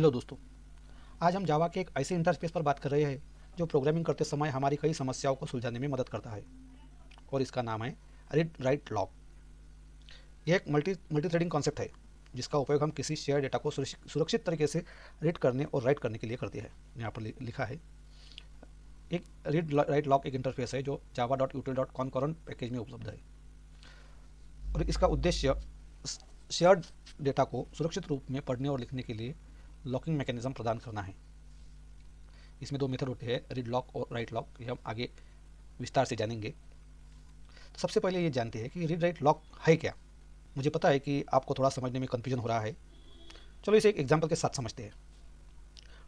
Hello दोस्तों। आज हम जावा के एक ऐसे इंटरफेस पर बात कर रहे हैं जो प्रोग्रामिंग करते समय हमारी कई समस्याओं को सुलझाने में मदद करता है और इसका नाम है रीड राइट लॉक। यह एक मल्टी थ्रेडिंग कॉन्सेप्ट है जिसका उपयोग हम किसी शेयर डेटा को सुरक्षित तरीके से रीड करने और राइट करने के लिए करते हैं। यहाँ पर लिखा है एक रीड राइट लॉक एक इंटरफेस है जो java.util.concurrent पैकेज में उपलब्ध है और इसका उद्देश्य शेयर्ड डेटा को सुरक्षित रूप में पढ़ने और लिखने के लिए लॉकिंग मैकेनिज्म प्रदान करना है। इसमें दो मेथड होते हैं, रीड लॉक और राइट लॉक। ये हम आगे विस्तार से जानेंगे। तो सबसे पहले ये जानते हैं कि रीड राइट लॉक है क्या। मुझे पता है कि आपको थोड़ा समझने में कन्फ्यूजन हो रहा है। चलो इसे एक एग्जांपल के साथ समझते हैं।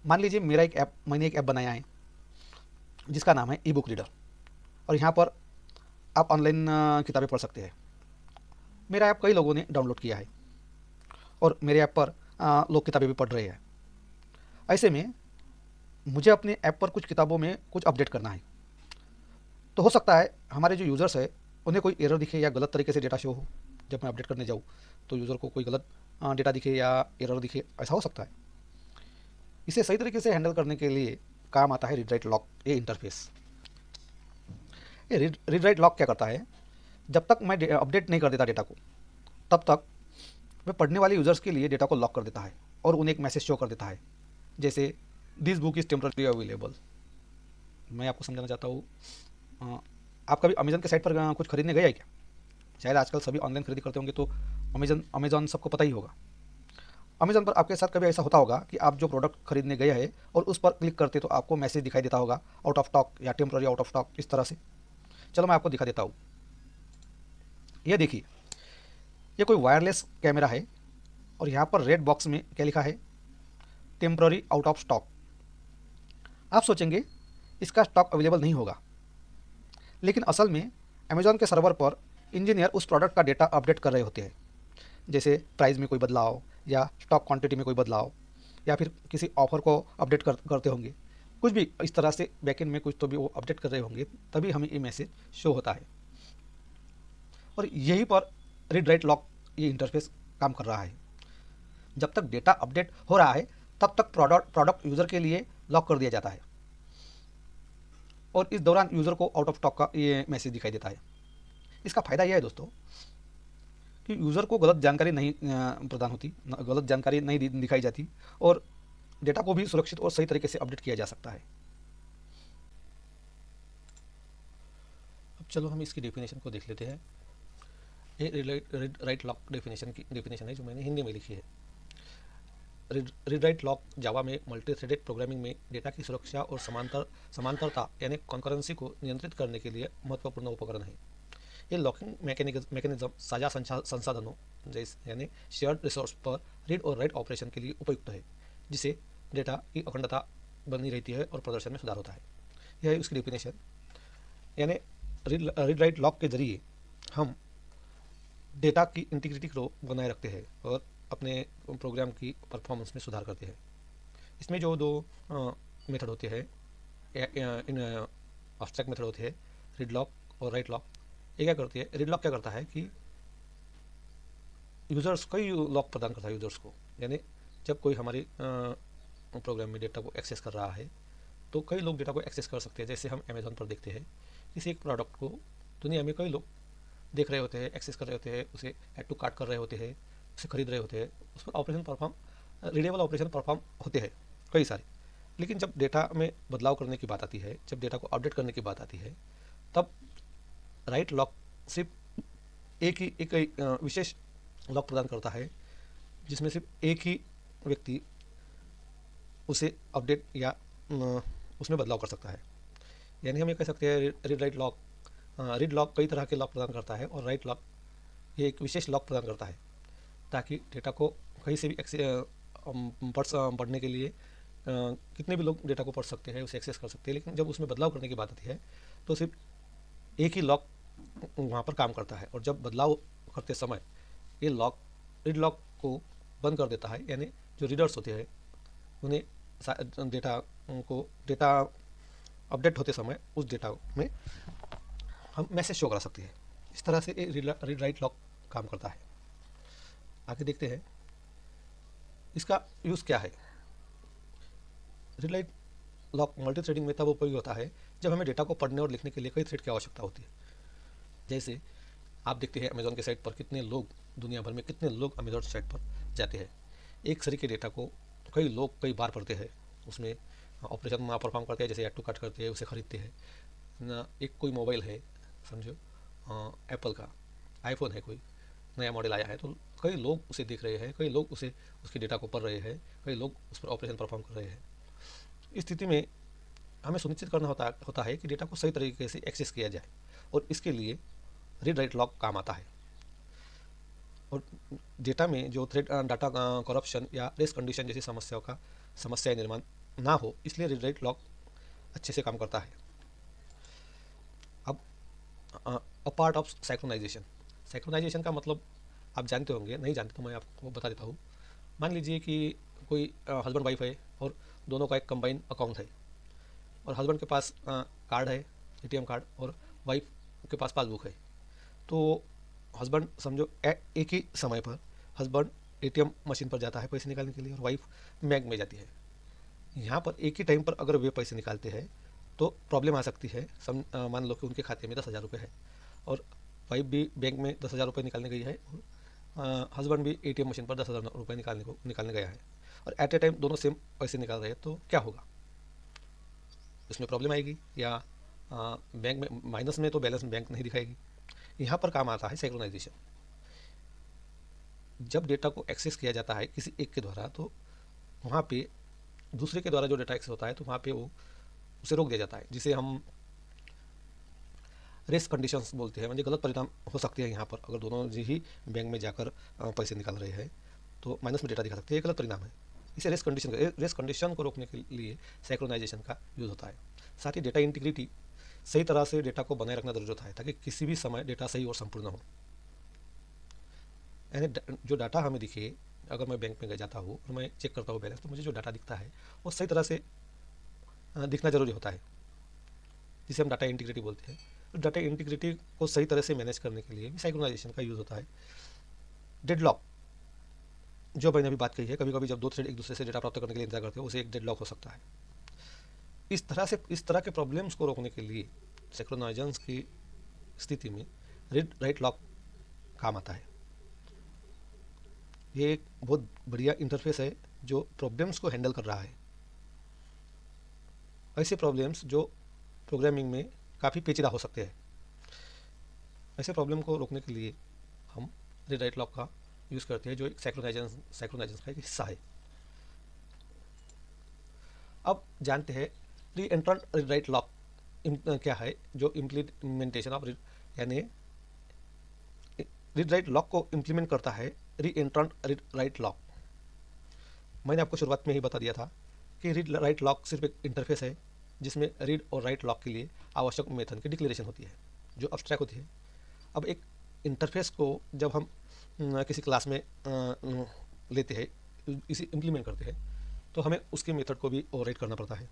मान लीजिए मैंने एक ऐप बनाया है जिसका नाम है ई बुक रीडर और यहाँ पर आप ऑनलाइन किताबें पढ़ सकते हैं। मेरा ऐप कई लोगों ने डाउनलोड किया है और मेरे ऐप पर लोग किताबें भी पढ़ रहे हैं। ऐसे में मुझे अपने ऐप पर कुछ किताबों में कुछ अपडेट करना है। तो हो सकता है हमारे जो यूज़र्स है उन्हें कोई एरर दिखे या गलत तरीके से डेटा शो हो। जब मैं अपडेट करने जाऊँ तो यूज़र को कोई गलत डेटा दिखे या एरर दिखे, ऐसा हो सकता है। इसे सही तरीके से हैंडल करने के लिए काम आता है रीड राइट लॉक ये इंटरफेस। ये रीड राइट लॉक क्या करता है, जब तक मैं अपडेट नहीं कर देता डेटा को तब तक वह पढ़ने वाले यूज़र्स के लिए डेटा को लॉक कर देता है और उन्हें एक मैसेज शो कर देता है, जैसे this book is temporary available. मैं आपको समझाना चाहता हूँ, आप कभी अमेजन के साइट पर कुछ खरीदने गए हैं क्या? शायद आजकल सभी ऑनलाइन खरीदी करते होंगे तो अमेजन सबको पता ही होगा। अमेजन पर आपके साथ कभी ऐसा होता होगा कि आप जो प्रोडक्ट खरीदने गए हैं और उस पर क्लिक करते तो आपको मैसेज दिखाई देता होगा आउट ऑफ स्टॉक या टेम्पररी आउट ऑफ स्टॉक, इस तरह से। चलो मैं आपको दिखा देता हूँ। ये देखिए, ये कोई वायरलेस कैमरा है और यहाँ पर रेड बॉक्स में क्या लिखा है, टेम्पररी आउट ऑफ स्टॉक। आप सोचेंगे इसका स्टॉक अवेलेबल नहीं होगा, लेकिन असल में अमेजॉन के सर्वर पर इंजीनियर उस प्रोडक्ट का डेटा अपडेट कर रहे होते हैं, जैसे प्राइस में कोई बदलाव या स्टॉक क्वांटिटी में कोई बदलाव या फिर किसी ऑफर को अपडेट करते होंगे। कुछ भी इस तरह से बैकएंड में कुछ तो भी वो अपडेट कर रहे होंगे, तभी हमें ये मैसेज शो होता है। और यहीं पर रीड राइट लॉक ये इंटरफेस काम कर रहा है। जब तक डेटा अपडेट हो रहा है तब तक प्रोडक्ट यूज़र के लिए लॉक कर दिया जाता है और इस दौरान यूज़र को आउट ऑफ स्टॉक का ये मैसेज दिखाई देता है। इसका फ़ायदा यह है दोस्तों कि यूज़र को गलत जानकारी नहीं प्रदान होती, गलत जानकारी नहीं दिखाई जाती और डेटा को भी सुरक्षित और सही तरीके से अपडेट किया जा सकता है। अब चलो हम इसकी डेफिनेशन को देख लेते हैं। ये रीड राइट लॉक डेफिनेशन है जो मैंने हिंदी में लिखी है। रीड राइट लॉक जावा में मल्टी थ्रेडेड प्रोग्रामिंग में डेटा की सुरक्षा और समांतरता यानी कॉन्करेंसी को नियंत्रित करने के लिए महत्वपूर्ण उपकरण है। ये लॉकिंग मैकेनिज्म साझा संसाधनों जैसे यानी शेयर्ड रिसोर्स पर रीड और राइट ऑपरेशन के लिए उपयुक्त है, जिससे डेटा की अखंडता बनी रहती है और प्रदर्शन में सुधार होता है। यह है उसकी डेफिनेशन। यानी रीड राइट लॉक के जरिए हम डेटा की इंटीग्रिटी को बनाए रखते हैं और अपने प्रोग्राम की परफॉर्मेंस में सुधार करते हैं। इसमें जो दो मेथड होते हैं, इन एब्स्ट्रैक्ट मेथड होते हैं, रीड लॉक और राइट लॉक। ये क्या करती है, रीड लॉक क्या करता है कि यूज़र्स को ही लॉक प्रदान करता है यूज़र्स को। यानी जब कोई हमारी प्रोग्राम में डेटा को एक्सेस कर रहा है तो कई लोग डेटा को एक्सेस कर सकते हैं। जैसे हम अमेजोन पर देखते हैं, किसी एक प्रोडक्ट को दुनिया में कई लोग देख रहे होते हैं, एक्सेस कर रहे होते हैं, उसे ऐड टू कार्ट कर रहे होते हैं, उसे खरीद रहे होते हैं, उस पर operation perform readable operation perform होते हैं कई सारे। लेकिन जब डेटा में बदलाव करने की बात आती है, जब डेटा को अपडेट करने की बात आती है, तब राइट लॉक सिर्फ एक विशेष लॉक प्रदान करता है जिसमें सिर्फ एक ही व्यक्ति उसे अपडेट या उसमें बदलाव कर सकता है। यानी हम ये कह सकते हैं रीड लॉक कई तरह के लॉक प्रदान करता है और राइट लॉक ये एक विशेष लॉक प्रदान करता है ताकि डेटा को कहीं से भी पढ़ने के लिए कितने भी लोग डेटा को पढ़ सकते हैं, उसे एक्सेस कर सकते हैं। लेकिन जब उसमें बदलाव करने की बात आती है तो सिर्फ एक ही लॉक वहाँ पर काम करता है और जब बदलाव करते समय ये रीड लॉक को बंद कर देता है। यानी जो रीडर्स होते हैं उन्हें डेटा अपडेट होते समय उस डेटा में हम मैसेज शो करा सकते हैं। इस तरह से रीड राइट लॉक काम करता है। आगे देखते हैं इसका यूज़ क्या है। Read write lock multi threading में तब उपयोगी होता है जब हमें डेटा को पढ़ने और लिखने के लिए कई थ्रेड की आवश्यकता होती है। जैसे आप देखते हैं अमेजोन के साइट पर कितने लोग, दुनिया भर में कितने लोग अमेजोन साइट पर जाते हैं। एक सरी के डेटा को कई लोग कई बार पढ़ते हैं, उसमें ऑपरेशन परफॉर्म करते हैं, जैसे ऐड टू कार्ट करते हैं, उसे खरीदते हैं ना। एक कोई मोबाइल है, समझो एप्पल का आईफोन है, कोई नया मॉडल आया है, तो कई लोग उसे देख रहे हैं, कई लोग उसे उसके डेटा को पढ़ रहे हैं, कई लोग उस पर ऑपरेशन परफॉर्म कर रहे हैं। इस स्थिति में हमें सुनिश्चित करना होता है कि डेटा को सही तरीके से एक्सेस किया जाए, और इसके लिए रीड राइट लॉक काम आता है। और डेटा में जो थ्रेड डाटा करप्शन या रेस कंडीशन जैसी समस्या निर्माण ना हो, इसलिए रीड राइट लॉक अच्छे से काम करता है। अब अ पार्ट ऑफ साइक्रोनाइजेशन। साइक्रोनाइजेशन का मतलब आप जानते होंगे, नहीं जानते तो मैं आपको बता देता हूँ। मान लीजिए कि कोई हस्बैंड वाइफ है और दोनों का एक कंबाइन अकाउंट है, और हस्बैंड के पास कार्ड है, एटीएम कार्ड, और वाइफ के पास पासबुक है। तो हस्बैंड समझो एक ही समय पर हस्बैंड एटीएम मशीन पर जाता है पैसे निकालने के लिए, और वाइफ बैंक में जाती है। यहाँ पर एक ही टाइम पर अगर वे पैसे निकालते हैं तो प्रॉब्लम आ सकती है। मान लो कि उनके खाते में 10,000 रुपये है, और वाइफ भी बैंक में 10,000 रुपये निकालने गई है, और हस्बैंड भी एटीएम मशीन पर 10,000 रुपये निकालने गया है, और एट ए टाइम दोनों सेम पैसे निकाल रहे हैं। तो क्या होगा, इसमें प्रॉब्लम आएगी, या बैंक में माइनस में तो बैलेंस बैंक नहीं दिखाएगी। यहाँ पर काम आता है सिंक्रोनाइजेशन। जब डेटा को एक्सेस किया जाता है किसी एक के द्वारा, तो वहाँ पे दूसरे के द्वारा जो डेटा एक्सेस होता है, तो वहाँ पे वो उसे रोक दिया जाता है, जिसे हम रेस कंडीशंस बोलते हैं। मतलब गलत परिणाम हो सकते हैं यहाँ पर। अगर दोनों ही बैंक में जाकर पैसे निकाल रहे हैं तो माइनस में डेटा दिखा सकते हैं, ये गलत परिणाम है। इसे रेस कंडीशन को रोकने के लिए सिंक्रोनाइजेशन का यूज़ होता है। साथ ही डेटा इंटीग्रिटी, सही तरह से डेटा को बनाए रखना जरूरी होता है, ताकि किसी भी समय डेटा सही और संपूर्ण हो। यानी जो डाटा हमें दिखे, अगर मैं बैंक में जाता हूँ और मैं चेक करता हूँ बैलेंस, तो मुझे जो डाटा दिखता है वो सही तरह से दिखना जरूरी होता है, जिसे हम डाटा इंटीग्रिटी बोलते हैं। तो डाटा इंटीग्रिटी को सही तरह से मैनेज करने के लिए भी सिंक्रोनाइजेशन का यूज़ होता है। डेडलॉक, जो मैंने अभी बात कही है, कभी कभी जब दो थ्रेड एक दूसरे से डेटा प्राप्त करने के लिए इंतजार करते हैं, उसे एक डेडलॉक हो सकता है। इस तरह के प्रॉब्लम्स को रोकने के लिए सिंक्रोनाइजेशन की स्थिति में रीड राइट लॉक काम आता है। ये एक बहुत बढ़िया इंटरफेस है जो प्रॉब्लम्स को हैंडल कर रहा है। ऐसे प्रॉब्लम्स जो प्रोग्रामिंग में काफ़ी पेचीदा हो सकते हैं, ऐसे प्रॉब्लम को रोकने के लिए हम रीड राइट लॉक का यूज़ करते हैं, जो एक सिंक्रोनाइजेशन का एक हिस्सा है। अब जानते हैं री एंट्रेंट रीड राइट लॉक क्या है, जो इम्प्लीमेंटेशन ऑफ यानी रीड राइट लॉक को इम्प्लीमेंट करता है री एंट्रेंट रीड राइट लॉक। मैंने आपको शुरुआत में ही बता दिया था कि रीड राइट लॉक सिर्फ एक इंटरफेस है जिसमें रीड और राइट लॉक के लिए आवश्यक मेथड की डिक्लेरेशन होती है, जो अब्स्ट्रैक्ट होती है। अब एक इंटरफेस को जब हम किसी क्लास में लेते हैं, इसे इम्प्लीमेंट करते हैं, तो हमें उसके मेथड को भी ओवरराइट करना पड़ता है।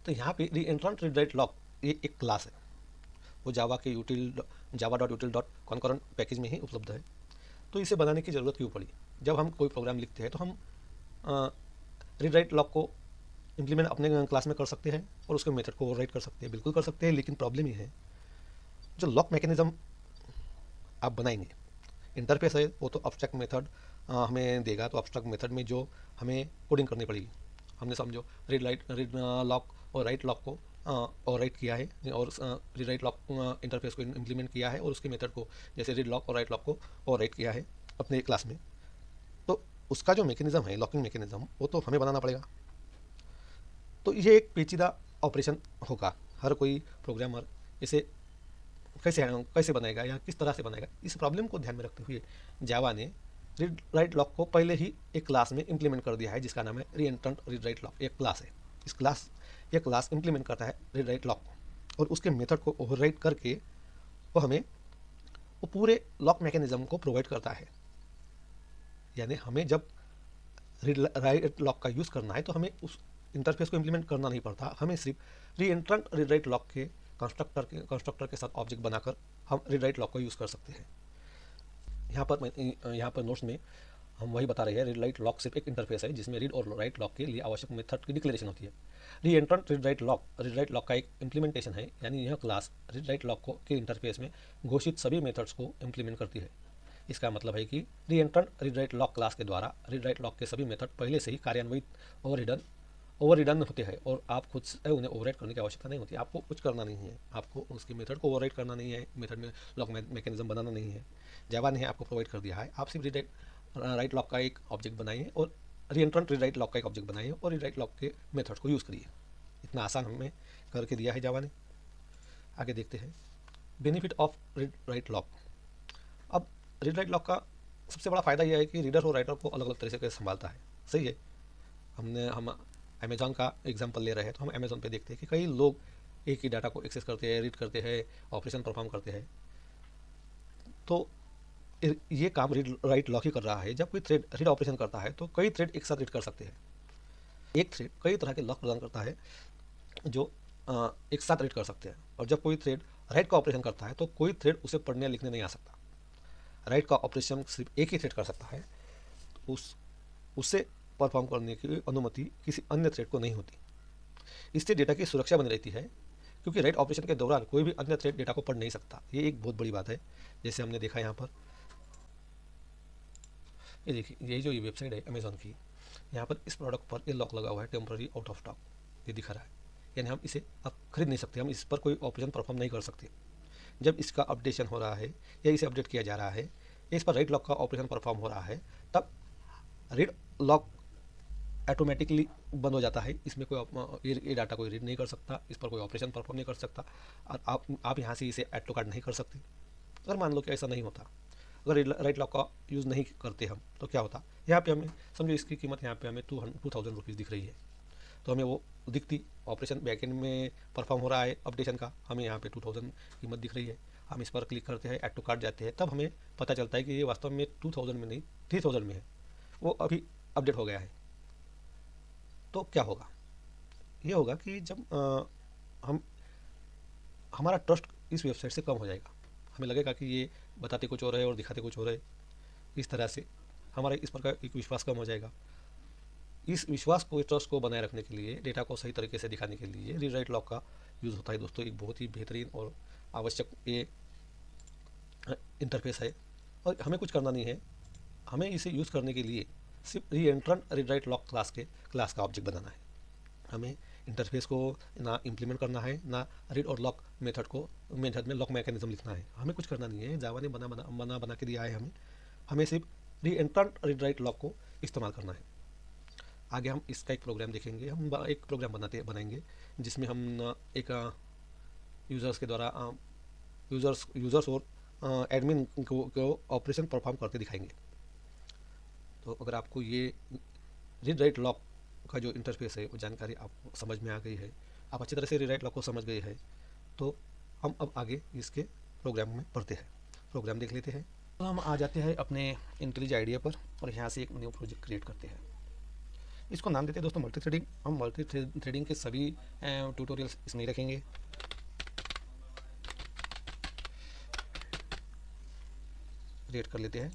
तो यहाँ पे री एंट्रेंट रीड राइट लॉक ये एक क्लास है, वो जावा के java.util.concurrent पैकेज में ही उपलब्ध है। तो इसे बनाने की ज़रूरत क्यों पड़ी? जब हम कोई प्रोग्राम लिखते हैं तो हम रीड राइट लॉक को इम्प्लीमेंट अपने क्लास में कर सकते हैं और उसके मेथड को ओवरराइट कर सकते हैं, बिल्कुल कर सकते हैं। लेकिन प्रॉब्लम ये है, जो लॉक मैकेनिज्म आप बनाएंगे, इंटरफेस है वो तो अब्स्ट्रैक्ट मेथड हमें देगा, तो अब्स्ट्रैक्ट मेथड में जो हमें कोडिंग करनी पड़ेगी। हमने समझो रीड लॉक और राइट लॉक को और राइट किया है, और रीड राइट लॉक इंटरफेस को इम्प्लीमेंट किया है, और उसके मेथड को जैसे रीड लॉक और राइट लॉक को और राइट किया है अपने क्लास में। तो उसका जो मैकेनिज्म है, लॉकिंग मैकेनिज्म, वो तो हमें बनाना पड़ेगा। तो ये एक पेचीदा ऑपरेशन होगा। हर कोई प्रोग्रामर इसे कैसे बनाएगा या किस तरह से बनाएगा, इस प्रॉब्लम को ध्यान में रखते हुए जावा ने रीड राइट लॉक को पहले ही एक क्लास में इम्प्लीमेंट कर दिया है, जिसका नाम है री एंट्रेंट रीड राइट लॉक। एक क्लास है, ये क्लास इम्प्लीमेंट करता है रीड राइट लॉक को, और उसके मेथड को ओवरराइट करके वो हमें वो पूरे लॉक मैकेनिज्म को प्रोवाइड करता है। यानी हमें जब रीड राइट लॉक का यूज़ करना है तो हमें उस इंटरफेस को इम्प्लीमेंट करना नहीं पड़ता, हमें सिर्फ री एंट्रेंट रीड राइट लॉक के कंस्ट्रक्टर के साथ ऑब्जेक्ट बनाकर हम रीड राइट लॉक को यूज़ कर सकते हैं। यहाँ पर नोट्स में हम वही बता रहे हैं, रीड राइट लॉक सिर्फ एक इंटरफेस है जिसमें रीड और राइट लॉक के लिए आवश्यक मेथड की डिक्लेरेशन होती है। री एंट्रेंट रीड राइट लॉक का एक इम्प्लीमेंटेशन है, यानी यह क्लास रीड राइट लॉक को के इंटरफेस में घोषित सभी मेथड्स को इम्प्लीमेंट करती है। इसका मतलब है कि री एंट्रेंट रीड राइट लॉक क्लास के द्वारा रीड राइट लॉक के सभी मेथड पहले से ही कार्यान्वित ओवर रिडन होते हैं और आप खुद से उन्हें ओवरराइट करने की आवश्यकता नहीं होती। आपको कुछ करना नहीं है, आपको उसके मेथड को ओवरराइट करना नहीं है, मेथड में लॉक मैकेनिज्म बनाना नहीं है। जावा ने आपको प्रोवाइड कर दिया है, आप सिर्फ रीड राइट लॉक का एक ऑब्जेक्ट बनाइए और री एंट्रेंट रीड राइट लॉक का एक ऑब्जेक्ट बनाइए और रीड राइट लॉक के मेथड्स को यूज़ करिए। इतना आसान हमें करके दिया है जावा ने। आगे देखते हैं benefit of read write lock. अब रीड राइट लॉक का सबसे बड़ा फ़ायदा यह है कि रीडर और राइटर को अलग अलग तरीके से संभालता है। सही है, हम अमेज़ॉन का एग्जांपल ले रहे हैं तो हम अमेज़ॉन पे देखते हैं कि कई लोग एक ही डाटा को एक्सेस करते हैं, रीड करते हैं, ऑपरेशन परफॉर्म करते हैं। तो ये काम रीड राइट लॉक ही कर रहा है। जब कोई थ्रेड रीड ऑपरेशन करता है तो कई थ्रेड एक साथ रीड कर सकते हैं। एक थ्रेड कई तरह के लॉक प्रदान करता है जो एक साथ रीड कर सकते हैं। और जब कोई थ्रेड राइट का ऑपरेशन करता है तो कोई थ्रेड उसे पढ़ने लिखने नहीं आ सकता। राइट का ऑपरेशन सिर्फ एक ही थ्रेड कर सकता है, उससे परफॉर्म करने की अनुमति किसी अन्य थ्रेड को नहीं होती। इससे डेटा की सुरक्षा बनी रहती है, क्योंकि राइट ऑपरेशन के दौरान कोई भी अन्य थ्रेड डेटा को पढ़ नहीं सकता। ये एक बहुत बड़ी बात है। जैसे हमने देखा यहाँ पर, ये देखिए, ये जो ये वेबसाइट है अमेज़ॉन की, यहाँ पर इस प्रोडक्ट पर ये लॉक लगा हुआ है, टेम्पररी आउट ऑफ स्टॉक, ये दिखा रहा है। यानी हम इसे अब खरीद नहीं सकते, हम इस पर कोई ऑपरेशन परफॉर्म नहीं कर सकते। जब इसका अपडेशन हो रहा है या इसे अपडेट किया जा रहा है या इस पर राइट लॉक का ऑपरेशन परफॉर्म हो रहा है, तब रीड लॉक ऑटोमेटिकली बंद हो जाता है। इसमें कोई ये डाटा कोई रीड नहीं कर सकता, इस पर कोई ऑपरेशन परफॉर्म नहीं कर सकता और आप यहाँ से इसे ऐड टू कार्ड नहीं कर सकते। अगर मान लो कि ऐसा नहीं होता, अगर राइट लॉक का यूज़ नहीं करते हम, तो क्या होता, यहाँ पे हमें समझो इसकी कीमत यहाँ पे हमें 2000 रुपीज़ दिख रही है, तो हमें वो दिखती, ऑपरेशन बैकएंड में परफॉर्म हो रहा है अपडेशन का, हमें यहाँ पे 2000 कीमत दिख रही है। हम इस पर क्लिक करते हैं, ऐड टू कार्ट जाते हैं, तब हमें पता चलता है कि ये वास्तव में 2000 में नहीं 3000 में है, वो अभी अपडेट हो गया है। तो क्या होगा, ये होगा कि जब हम हमारा ट्रस्ट इस वेबसाइट से कम हो जाएगा। हमें लगेगा कि ये बताते कुछ और है और दिखाते कुछ और है। इस तरह से हमारा इस पर का एक विश्वास कम हो जाएगा। इस विश्वास को, ट्रस्ट को बनाए रखने के लिए, डेटा को सही तरीके से दिखाने के लिए रीड राइट लॉक का यूज़ होता है। दोस्तों, एक बहुत ही बेहतरीन और आवश्यक ये इंटरफेस है और हमें कुछ करना नहीं है। हमें इसे यूज़ करने के लिए सिर्फ री एंट्रेंट रीड राइट लॉक क्लास का ऑब्जेक्ट बनाना है। हमें इंटरफेस को ना इम्प्लीमेंट करना है, ना रीड और लॉक मेथड में लॉक मैकेनिज्म लिखना है। हमें कुछ करना नहीं है, जावा ने बना के दिया है हमें सिर्फ री एंट्रेंट रीड राइट लॉक को इस्तेमाल करना है। आगे हम इसका एक प्रोग्राम देखेंगे। हम एक प्रोग्राम बनाएंगे जिसमें हम एक यूज़र्स के द्वारा यूज़र्स और एडमिन को ऑपरेशन परफॉर्म करके दिखाएंगे। तो अगर आपको ये रीड राइट लॉक का जो इंटरफेस है वो जानकारी आपको समझ में आ गई है, आप अच्छी तरह से रीड राइट लॉक को समझ गए हैं, तो हम अब आगे इसके प्रोग्राम में पढ़ते हैं। प्रोग्राम देख लेते हैं। तो हम आ जाते हैं अपने इंटेलिज आइडिया पर और यहाँ से एक न्यू प्रोजेक्ट क्रिएट करते हैं। इसको नाम देते हैं दोस्तों मल्टी थ्रेडिंग। हम मल्टी थ्रेडिंग के सभी ट्यूटोरियल्स इसमें ही रखेंगे। क्रिएट कर लेते हैं।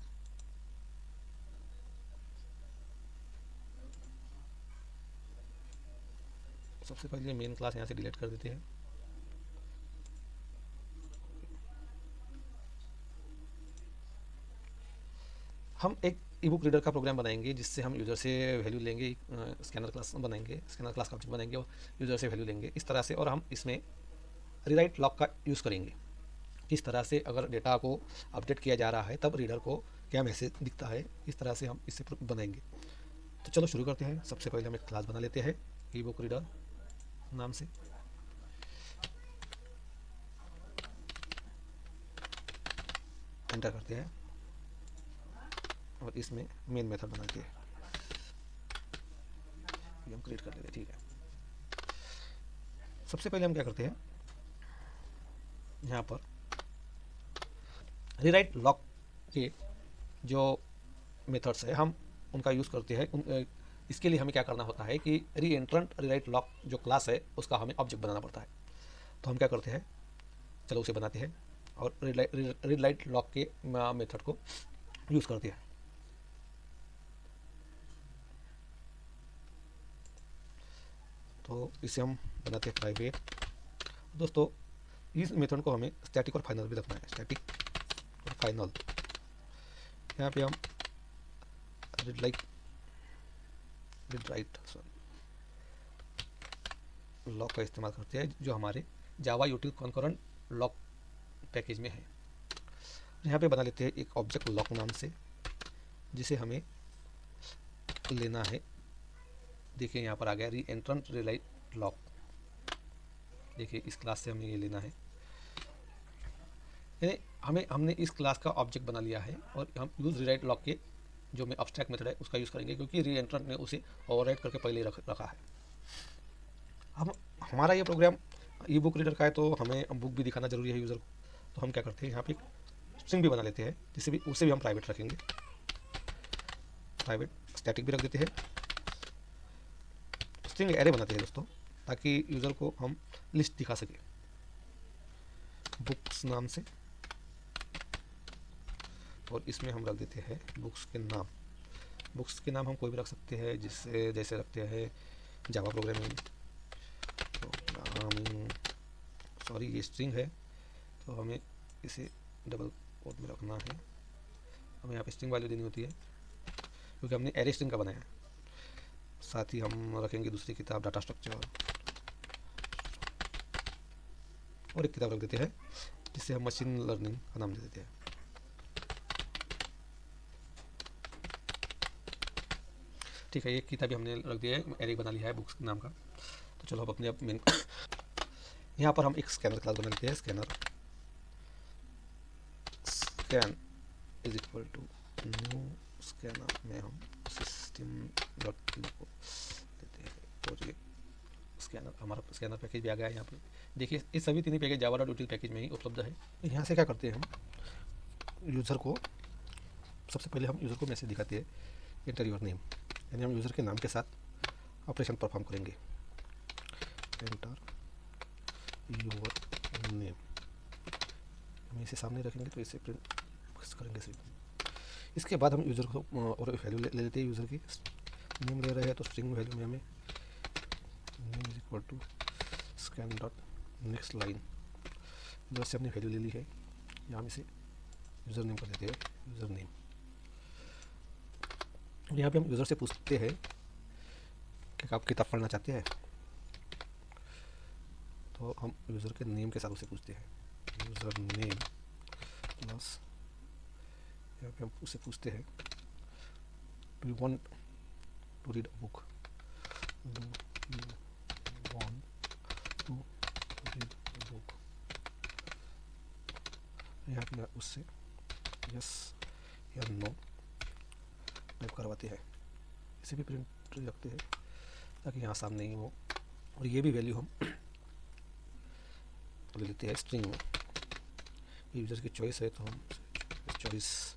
सबसे पहले मेन क्लास यहाँ से डिलीट कर देते हैं। हम एक ई बुक रीडर का प्रोग्राम बनाएंगे जिससे हम यूज़र से वैल्यू लेंगे। स्कैनर क्लास बनाएंगे, स्कैनर क्लास का ऑब्जेक्ट बनाएंगे और यूज़र से वैल्यू लेंगे इस तरह से। और हम इसमें रीराइट लॉक का यूज़ करेंगे। किस तरह से अगर डेटा को अपडेट किया जा रहा है तब रीडर को क्या मैसेज दिखता है, इस तरह से हम इसे बनाएंगे। तो चलो शुरू करते हैं। सबसे पहले हम एक क्लास बना लेते हैं ई बुक रीडर नाम से। एंटर करते हैं और इसमें मेन मेथड बनाते हैं। हम क्रिएट कर लेते हैं, ठीक है। सबसे पहले हम क्या करते हैं, यहाँ पर रीराइट लॉक के जो मेथड्स है हम उनका यूज़ करते हैं। इसके लिए हमें क्या करना होता है कि री एंट्रेंट रीराइट लॉक जो क्लास है उसका हमें ऑब्जेक्ट बनाना पड़ता है। तो हम क्या करते हैं, चलो उसे बनाते हैं और रीड राइट लॉक के मेथड को यूज़ करते हैं। तो इसे हम बनाते हैं प्राइवेट। दोस्तों इस मेथड को हमें स्टैटिक और फाइनल भी रखना है, स्टैटिक और फाइनल। यहाँ पे हम रीड राइट लॉक का इस्तेमाल करते हैं, जो हमारे जावा यूटिल कॉन्करेंट लॉक पैकेज में है। यहाँ पे बना लेते हैं एक ऑब्जेक्ट लॉक नाम से, जिसे हमें लेना है। देखिए यहाँ पर आ गया री एंट्रेंट रिलाइट लॉक। देखिए इस क्लास से हमें ये लेना है, यानी हमने इस क्लास का ऑब्जेक्ट बना लिया है और हम यूज़ रीराइट लॉक के जो में अब्स्ट्रैक्ट मेथड है उसका यूज़ करेंगे, क्योंकि री एंट्रेंट ने उसे ओवरराइट करके पहले रखा है। हम हमारा ये प्रोग्राम ई बुक रीडर का है, तो हमें बुक भी दिखाना जरूरी है यूज़र को। तो हम क्या करते हैं, यहाँ पे स्ट्रिंग भी बना लेते हैं, जिससे भी उसे भी हम प्राइवेट रखेंगे। प्राइवेट स्टैटिक भी रख देते हैं, स्ट्रिंग एरे बनाते हैं दोस्तों, ताकि यूज़र को हम लिस्ट दिखा सके बुक्स नाम से। और इसमें हम रख देते हैं बुक्स के नाम। बुक्स के नाम हम कोई भी रख सकते हैं, जिससे जैसे रखते हैं जावा प्रोग्रामिंग सॉरी ये स्ट्रिंग है, तो हमें इसे डबल कोट में रखना है। हमें यहाँ पे स्ट्रिंग वैल्यू देनी होती है, क्योंकि हमने एरे स्ट्रिंग का बनाया है। साथ ही हम रखेंगे दूसरी किताब डाटा स्ट्रक्चर, और एक किताब रख देते हैं जिससे हम मशीन लर्निंग का नाम दे देते हैं। ठीक है, एक किताब भी हमने रख दिया है, एरे बना लिया है बुक्स नाम का। तो चलो अब अपने मेन यहाँ पर हम एक स्कैनर क्लास बना लेते हैं। Scan is equal to new scanner में हम सिस्टम डॉट को देते हैं। और ये स्कैनर हमारा स्कैनर पैकेज भी आ गया है। यहाँ पे देखिए ये सभी तीन पैकेज जावा डॉट यूटिल पैकेज में ही उपलब्ध है। यहाँ से क्या करते हैं, हम यूज़र को सबसे पहले हम यूज़र को मैसेज दिखाते हैं एंटर योर नेम, यानी हम यूज़र के नाम के साथ ऑपरेशन परफॉर्म करेंगे। एंटर योर नेम, हम इसे सामने रखेंगे तो इसे प्रिंट करेंगे सिर्फ। इसके बाद हम यूज़र को और वैल्यू ले लेते हैं। यूज़र की नेम ले रहे हैं तो स्ट्रिंग वैल्यू में हमें name is equal to scan dot next line. User से हमने वैल्यू ले ली है, यहाँ हम इसे यूज़र नेम कर देते हैं, यूज़र नेम। यहाँ पे हम यूज़र से पूछते हैं कि आप किताब पढ़ना चाहते हैं, तो हम यूज़र के नेम के साथ उसे पूछते हैं, यूज़र नेम प्लस यहाँ पे हम उसे पूछते हैं do you want to read a book, do you want to read a book. यहाँ पे उससे यस या नो टाइप करवाते हैं। इसे भी प्रिंट रखते हैं ताकि यहाँ सामने ही हो। और ये भी वैल्यू हम ले लेते हैं स्ट्रिंग में। यूज़र की चॉइस है तो हम चॉइस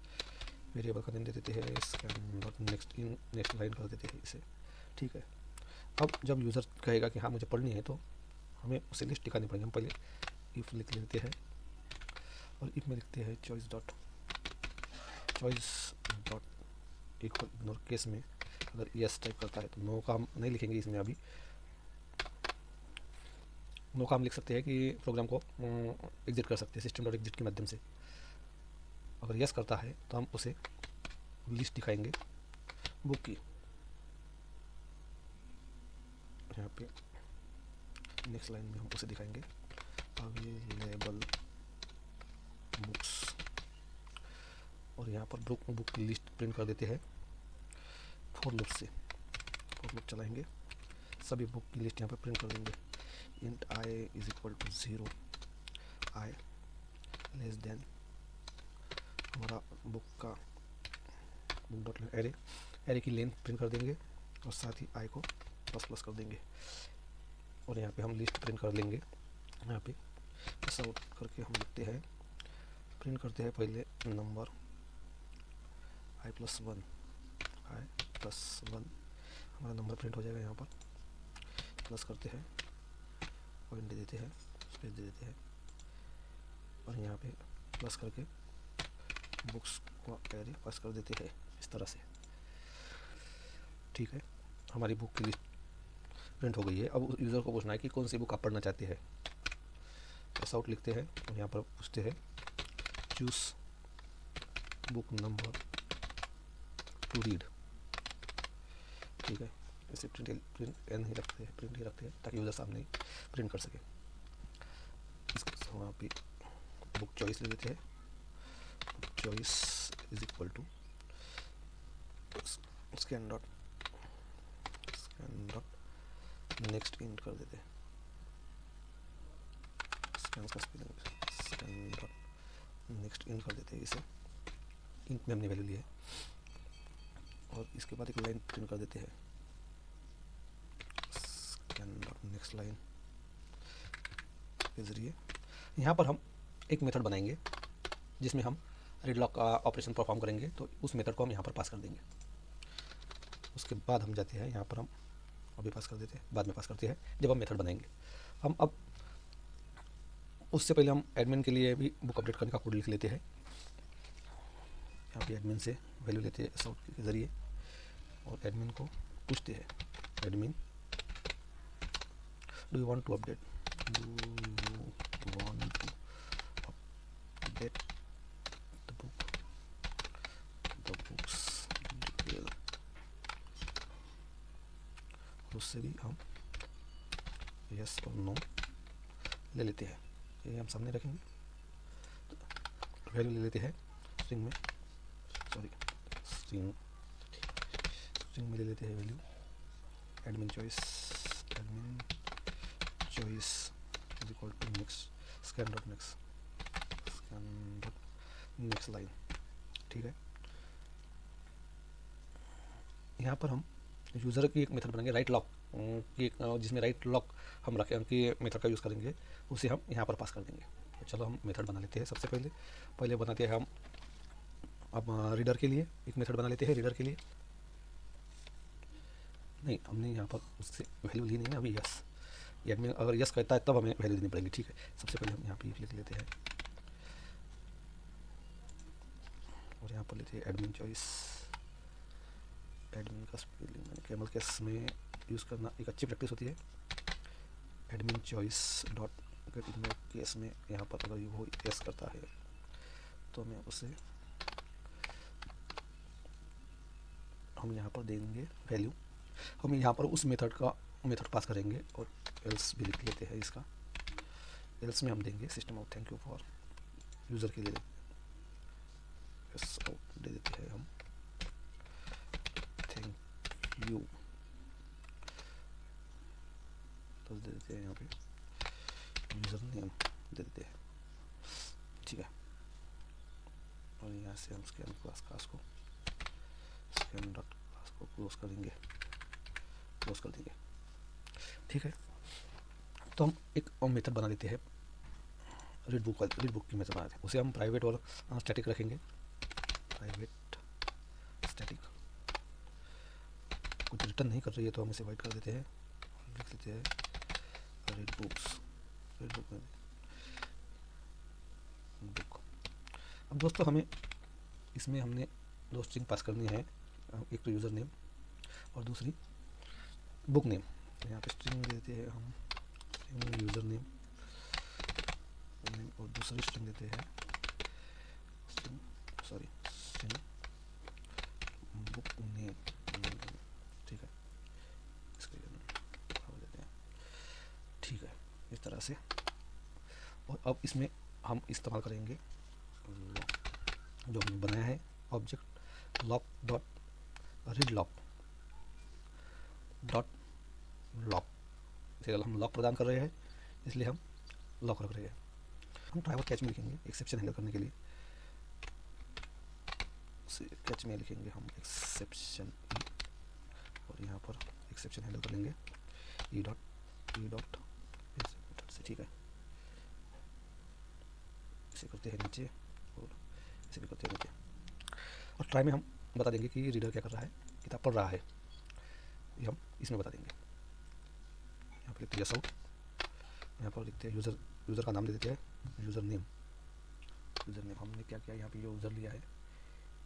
वेरिएबल का नेम दे देते हैं, स्कैन डॉट नेक्स्ट लाइन कर देते हैं इसे। ठीक है, अब जब यूज़र कहेगा कि हाँ मुझे पढ़नी है, तो हमें उसे लिस्ट दिखानी पड़ेगी। हम पहले इफ़ लिख लेते हैं और इफ में लिखते हैं choice dot equal ignore case में अगर यस टाइप करता है तो नो का हम नहीं लिखेंगे इसमें। अभी नो का हम लिख सकते हैं कि प्रोग्राम को एग्जिट कर सकते हैं सिस्टम डॉट एग्जिट के माध्यम से। अगर यस करता है तो हम उसे लिस्ट दिखाएंगे बुक की। यहाँ पे नेक्स्ट लाइन में हम उसे दिखाएंगे अवेलेबल बुक्स, और यहाँ पर बुक की लिस्ट प्रिंट कर देते हैं फॉर लूप से। फॉर लूप चलाएंगे, सभी बुक की लिस्ट यहाँ पर प्रिंट कर देंगे। Int i is equal to 0, i less than हमारा बुक का बुक डॉट एरे की लेंथ प्रिंट कर देंगे, और साथ ही आई को प्लस कर देंगे। और यहाँ पे हम लिस्ट प्रिंट कर लेंगे। यहाँ पे ऐसा आउट करके हम लिखते हैं, प्रिंट करते हैं पहले नंबर i+1 हमारा नंबर प्रिंट हो जाएगा। यहाँ पर प्लस करते हैं, पॉइंट दे देते हैं, स्पेस दे देते हैं, और यहाँ पे प्लस करके बुक्स को एरे पास कर देते हैं इस तरह से। ठीक है, हमारी बुक की लिस्ट प्रिंट हो गई है। अब यूज़र को पूछना है कि कौन सी बुक आप पढ़ना चाहते हैं। एस आउट लिखते हैं और यहाँ पर पूछते हैं choose book number two read. ठीक है, इसे प्रिंट एन ही रखते हैं, प्रिंट ही रखते हैं ताकि यूज़र सामने ही प्रिंट कर सके। इसको वहाँ पे बुक चॉइस ले लेते हैं। Book choice is equal to scan dot next int कर देते हैं। स्कैन का spelling scan dot next int कर देते हैं। इसे इंट में हमने वैल्यू ली है और इसके बाद एक लाइन प्रिंट कर देते हैं, स्कैन डॉट नेक्स्ट लाइन के ज़रिए। यहाँ पर हम एक मेथड बनाएंगे जिसमें हम रीड लॉक का ऑपरेशन परफॉर्म करेंगे, तो उस मेथड को हम यहाँ पर पास कर देंगे। उसके बाद हम जाते हैं यहाँ पर, हम अभी पास कर देते हैं, बाद में पास करते हैं जब हम मेथड बनाएंगे। हम अब उससे पहले हम एडमिन के लिए भी बुक अपडेट करने का कोड लिख लेते हैं। यहाँ पे एडमिन से वैल्यू लेते हैं सॉर्ट के ज़रिए और एडमिन को पूछते हैं, admin do you want to update, do you want to update the book, the books detail. उससे भी हम यस और नो ले लेते हैं, ये हम सामने रखेंगे। तो वैल्यू ले लेते हैं स्ट्रिंग में, सॉरी स्ट्रिंग में ले लेते हैं value admin choice is equal to next scan dot next line. ठीक है, यहाँ पर हम यूज़र की एक मेथड बनाएंगे राइट लॉक की, जिसमें राइट लॉक हम रखें कि मेथड का यूज़ करेंगे, उसे हम यहाँ पर पास कर देंगे। तो चलो हम मेथड बना लेते हैं। सबसे पहले बनाते हैं हम अब रीडर के लिए एक मेथड बना लेते हैं। रीडर के लिए नहीं, हमने यहाँ पर उससे वैल्यू ली नहीं है अभी। यस, एडमिन अगर यस कहता है तब हमें वैल्यू देनी पड़ेगी। ठीक है, सबसे पहले हम यहाँ पे लिख लेते हैं और यहाँ पर लेते हैं एडमिन चॉइस। एडमिन का स्पेलिंग मैंने कैमल केस में यूज़ करना एक अच्छी प्रैक्टिस होती है। एडमिन चॉइस डॉट अगर केस में यहाँ पर अगर वो यस करता है तो मैं उसे हम यहाँ पर देंगे वैल्यू। हम यहाँ पर उस मेथड पास करेंगे और एल्स भी लिख लेते हैं इसका। एल्स में हम देंगे system out thank you for user के लिए एस आउट दे देते हैं हम थैंक यू, तो दे देते हैं यहाँ पे यूज़र नेम दे देते हैं। ठीक है, और यहाँ से हम स्कैन क्लास को स्कैन डॉट क्लास को क्लोज कर देंगे। ठीक है, तो हम एक और मेथड बना लेते हैं रीड बुक की मेथड बनाते हैं। उसे हम प्राइवेट और स्टैटिक रखेंगे। प्राइवेट स्टैटिक कुछ रिटर्न नहीं कर रही है तो हम इसे वाइट कर देते हैं, लिख लेते हैं रीड बुक में बुक। अब दोस्तों हमें इसमें हमने दो स्ट्रिंग पास करनी है, एक तो यूज़र नेम और दूसरी बुक नेम। तो यहाँ पे स्ट्रिंग देते हैं हम यूज़र नेम और दूसरी स्ट्रिंग देते हैं स्ट्रिंग बुक नेम। ठीक है, इसको देते हैं। ठीक है, इस तरह से। और अब इसमें हम इस्तेमाल करेंगे जो हमने बनाया है object lock dot read lock dot lock. इसे हम लॉक प्रदान कर रहे हैं इसलिए हम लॉक रख रहे हैं। हम ट्राई और कैच में लिखेंगे एक्सेप्शन हैंडल करने के लिए। कैच में लिखेंगे हम एक्सेप्शन और यहाँ पर एक्सेप्शन हैंडल कर लेंगे ई डॉट से। ठीक है, इसे करते हैं नीचे और इसे भी करते हैं नीचे। और ट्राई में हम बता देंगे कि रीडर क्या कर रहा है, किताब पढ़ रहा है, ये हम इसमें बता देंगे। यहाँ पर लिखते हैं आउट, यहाँ पर लिखते हैं यूज़र का नाम दे देते हैं यूज़र नेम हमने क्या किया यहाँ पे यूज़र लिया है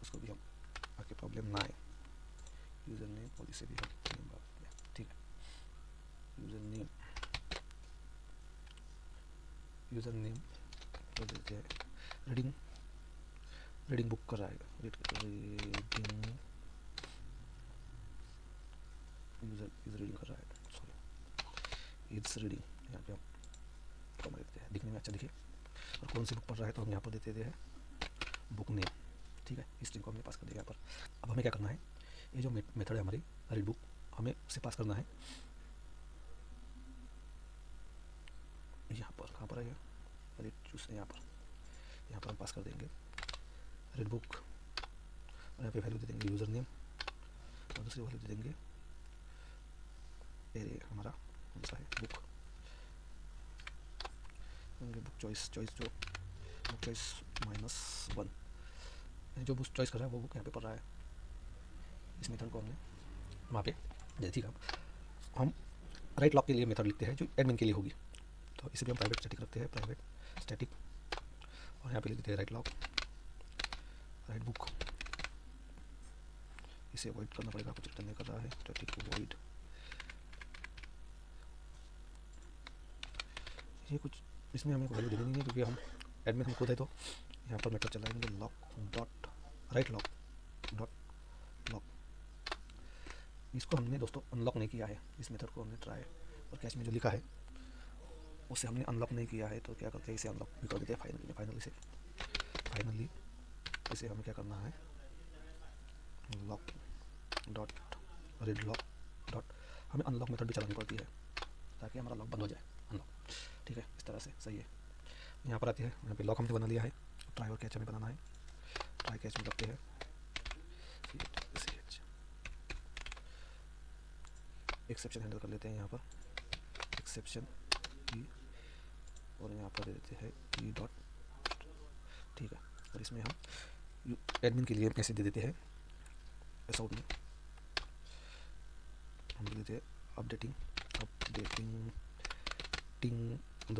उसको भी हम आके प्रॉब्लम ना आए यूज़र नेम और इसे भी हम नेम। ठीक है, यूज़र नेम कर देते हैं रीडिंग बुक कर रहा है, रीडिंग यूज़र इज रीडिंग कर रहा है, सॉरी इज रीडिंग, यहाँ पे हम कॉमा देते हैं, दिखने में अच्छा दिखे। और कौन सी बुक पढ़ रहा है तो हम यहाँ पर देते हैं बुक नेम, ठीक है। इस स्ट्रिंग को हमने पास कर दिया यहाँ पर। अब हमें क्या करना है, ये जो मेथड है हमारी रीड बुक, हमें उसे पास करना है यहाँ पर। कहाँ पर है ये, रीड चूज, यहाँ पर हम पास कर देंगे रीड बुक, और यहाँ पे वैल्यू दे देंगे यूज़र नेम, और दूसरी वैल्यू दे देंगे एरे हमारा कौन सा है, बुक चॉइस जो बुक चॉइस -1, जो बुक चॉइस कर रहा है वो बुक यहाँ पे पढ़ रहा है। इस मेथड को हमने वहाँ पे दे दी। हम राइट लॉक के लिए मेथड लिखते हैं जो एडमिन के लिए होगी, तो इसे भी हम प्राइवेट स्टैटिक रखते हैं, प्राइवेट स्टैटिक, और यहाँ पे लिख देते हैं राइट लॉक राइट बुक। इसे अवॉइड करना पड़ेगा, कुछ रिटर्न नहीं कर रहा है, स्टैटिक अवॉइड। ये कुछ इसमें हमें वैल्यू देनी नहीं है क्योंकि हम एडमिन हम खुद है, तो यहाँ पर मेथड चलाएंगे lock dot right lock dot lock. इसको हमने दोस्तों अनलॉक नहीं किया है, इस मेथड को हमने ट्राई और कैच में जो लिखा है उसे हमने अनलॉक नहीं किया है, तो क्या करते हैं इसे अनलॉक भी कर देते हैं फाइनली इसे हमें क्या करना है, lock dot read lock dot, हमें अनलॉक मेथड भी चलानी पड़ती है ताकि हमारा लॉक बंद हो जाए, अनलॉक, ठीक है। इस तरह से सही है। यहाँ पर आती है, यहाँ पे लॉक हमने बना लिया है, ट्राई और कैच हमें बनाना है। ट्राई कैच में करते हैं एक्सेप्शन हैंडल कर लेते हैं, यहाँ पर एक्सेप्शन की, और यहाँ पर दे देते हैं ई डॉट, ठीक है। और इसमें हम एडमिन के लिए मैसेज दे देते हैं एसआउट में, हम दे देते हैं अपडेटिंग द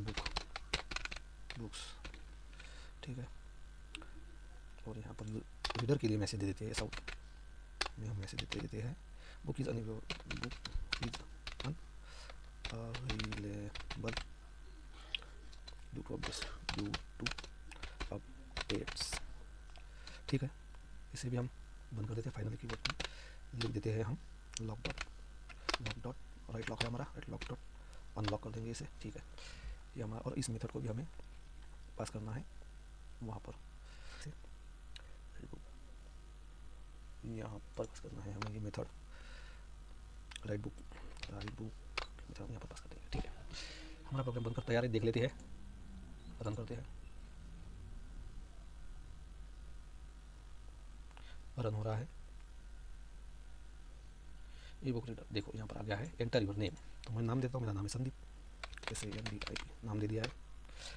बुक्स, ठीक है। और यहाँ पर रीडर के लिए मैसेज दे देते हैं एसआउट में, हम मैसेज देते हैं book is unavailable due to updates, ठीक है। इसे भी हम बंद कर देते हैं, फाइनल कीवर्ड में लिख देते हैं हम लॉक डॉट राइट लॉक है हमारा, राइट लॉक डॉट अनलॉक कर देंगे इसे, ठीक है। ये हमारा, और इस मेथड को भी हमें पास करना है वहाँ पर, यहाँ पर पास करना है हमें ये मेथड राइट बुक मेथड यहाँ पर पास कर देंगे, ठीक है। हमारा प्रोग्राम बनकर तैयार है, देख लेते हैं, रन करते हैं, रन हो रहा है। ये बुक रीडर देखो यहाँ पर आ गया है, एंटर योर नेम, तो मैं नाम देता हूँ, मेरा नाम है संदीप, जैसे NDIP नाम दे दिया है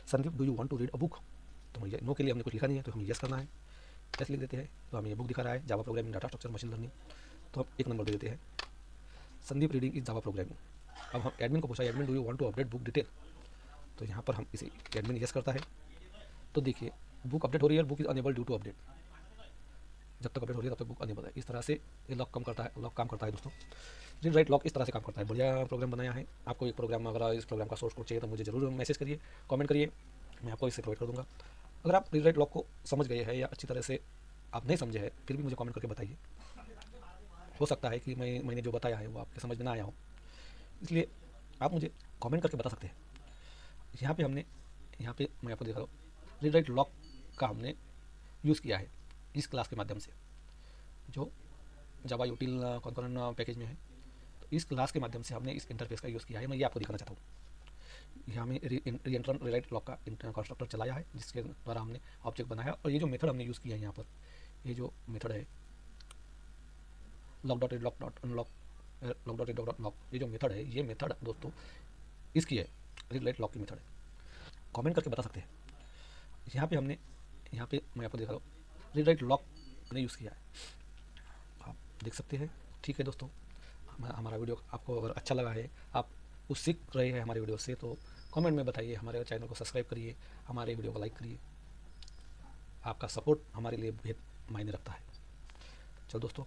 Sandeep. Do you want to read a book, तो मैं नो के लिए हमने कुछ लिखा नहीं है, तो हमें यस करना है, यस लिख देते हैं। तो हमें ये बुक दिखा रहा है, Java programming data structure machine learning, तो हम एक नंबर दे देते हैं, Sandeep reading is Java programming. अब हम एडमिन को पूछा, admin do you want to update book detail, तो यहाँ पर हम इसे एडमिन यस करता है, तो देखिए बुक अपडेट हो रही है, book is enable due to update, जब तक अपडेट हो रही है तब तक बुक अनेबल है। इस तरह से ये लॉक काम करता है दोस्तों। रीड राइट लॉक इस तरह से काम करता है। बढ़िया प्रोग्राम बनाया है। आपको एक प्रोग्राम, अगर इस प्रोग्राम का सोर्स कोड चाहिए तो मुझे जरूर मैसेज करिए, कमेंट करिए, मैं आपको इसे प्रोवाइड कर दूंगा। अगर आप रीड राइट लॉक को समझ गए हैं या अच्छी तरह से आप नहीं समझे हैं, फिर भी मुझे कमेंट करके बताइए। हो सकता है कि मैंने जो बताया है वो आपके समझ में ना आया हो, इसलिए आप मुझे कमेंट करके बता सकते हैं। यहाँ पे मैं आपको दिखा रहा हूँ, रीड राइट लॉक का हमने यूज़ किया है इस क्लास के माध्यम से, जो जावा यूटिल कॉन्करेंट पैकेज में है। तो इस क्लास के माध्यम से हमने इस इंटरफेस का यूज़ किया है, मैं ये आपको दिखाना चाहता हूँ। यहाँ में रीएंटर रीराइट लॉक का कंस्ट्रक्टर चलाया है, जिसके द्वारा हमने ऑब्जेक्ट बनाया। और ये जो मेथड हमने यूज़ किया है यहाँ पर, ये जो मेथड है lock dot read lock dot unlock lock dot read dot lock, ये जो मेथड है, ये मेथड दोस्तों इसकी है, रीड राइट लॉक की मेथड है। कमेंट करके बता सकते हैं। यहाँ पे मैं आपको दिखा रहा हूँ, रीड राइट लॉक ने यूज़ किया है, आप देख सकते हैं। ठीक है दोस्तों, हमारा वीडियो आपको अगर अच्छा लगा है, आप कुछ सीख रहे हैं हमारे वीडियो से, तो कमेंट में बताइए, हमारे चैनल को सब्सक्राइब करिए, हमारे वीडियो को लाइक करिए। आपका सपोर्ट हमारे लिए बेहद मायने रखता है। चलो दोस्तों।